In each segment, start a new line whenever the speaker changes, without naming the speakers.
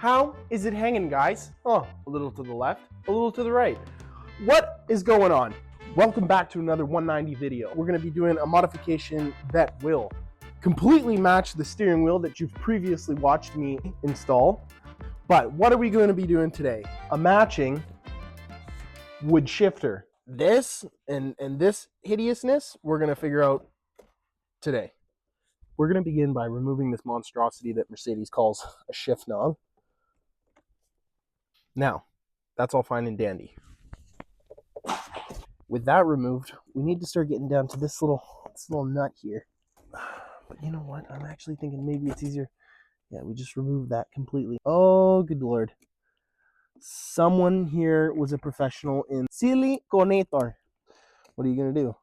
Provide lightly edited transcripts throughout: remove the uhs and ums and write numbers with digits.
How is it hanging, guys? Oh, a little to the left, a little to the right. What is going on? Welcome back to another 190 video. We're going to be doing a modification that will completely match the steering wheel that you've previously watched me install. But what are we going to be doing today? A matching wood shifter. This and this hideousness, we're going to figure out today. We're going to begin by removing this monstrosity that Mercedes calls a shift knob. Now, that's all fine and dandy. With that removed, we need to start getting down to this little nut here. But you know what? I'm actually thinking maybe it's easier. Yeah, we just remove that completely. Oh, good Lord. Someone here was a professional in siliconator. What are you going to do?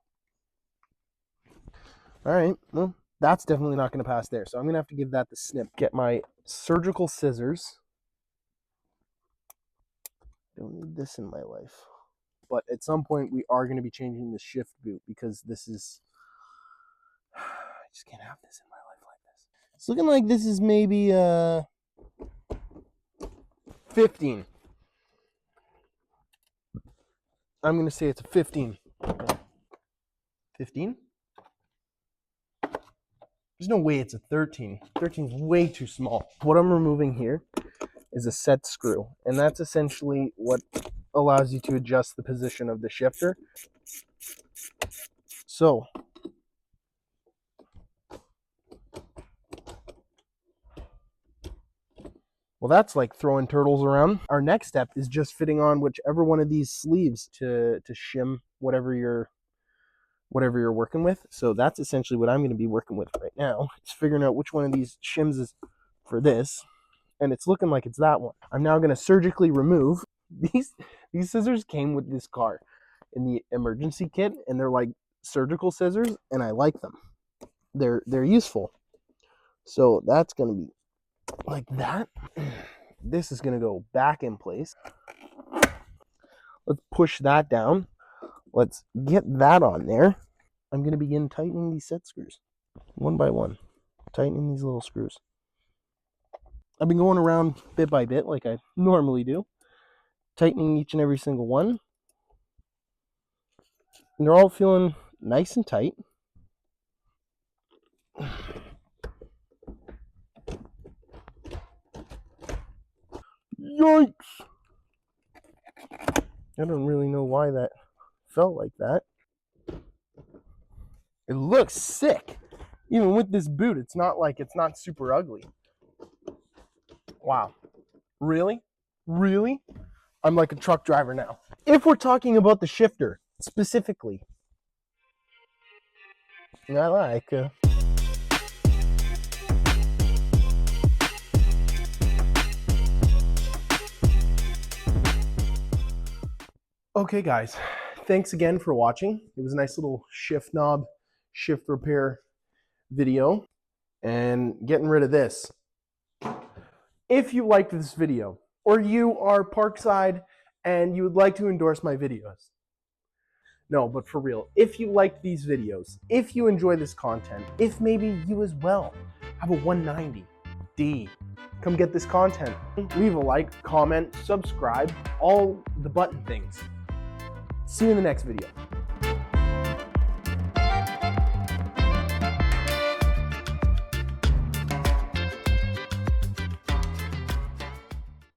All right, well, that's definitely not going to pass there. So I'm going to have to give that the snip. Get my surgical scissors. Don't need this in my life. But at some point, we are going to be changing the shift boot because this is... I just can't have this in my life like this. It's looking like this is maybe 15. I'm going to say it's a 15. 15? There's no way it's a 13. 13 is way too small. What I'm removing here is a set screw, and that's essentially what allows you to adjust the position of the shifter. So well, that's like throwing turtles around. Our next step is just fitting on whichever one of these sleeves to shim whatever you're working with. So that's essentially what I'm going to be working with right now. It's figuring out which one of these shims is for this. And it's looking like it's that one. I'm now going to surgically remove these scissors. Came with this car in the emergency kit, and they're like surgical scissors, and I like them. They're useful. So that's going to be like that. This is going to go back in place. Let's push that down. Let's get that on there. I'm going to begin tightening these set screws one by one, tightening these little screws. I've been going around bit by bit like I normally do, tightening each and every single one. And they're all feeling nice and tight. Yikes! I don't really know why that felt like that. It looks sick. Even with this boot, it's not super ugly. Wow. Really? Really? I'm like a truck driver now. If we're talking about the shifter specifically, I like Okay, guys. Thanks again for watching. It was a nice little shift knob, shift repair video, and getting rid of this. If you liked this video, or you are Parkside and you would like to endorse my videos, no, but for real, if you like these videos, if you enjoy this content, if maybe you as well have a 190D, come get this content. Leave a like, comment, subscribe, all the button things. See you in the next video.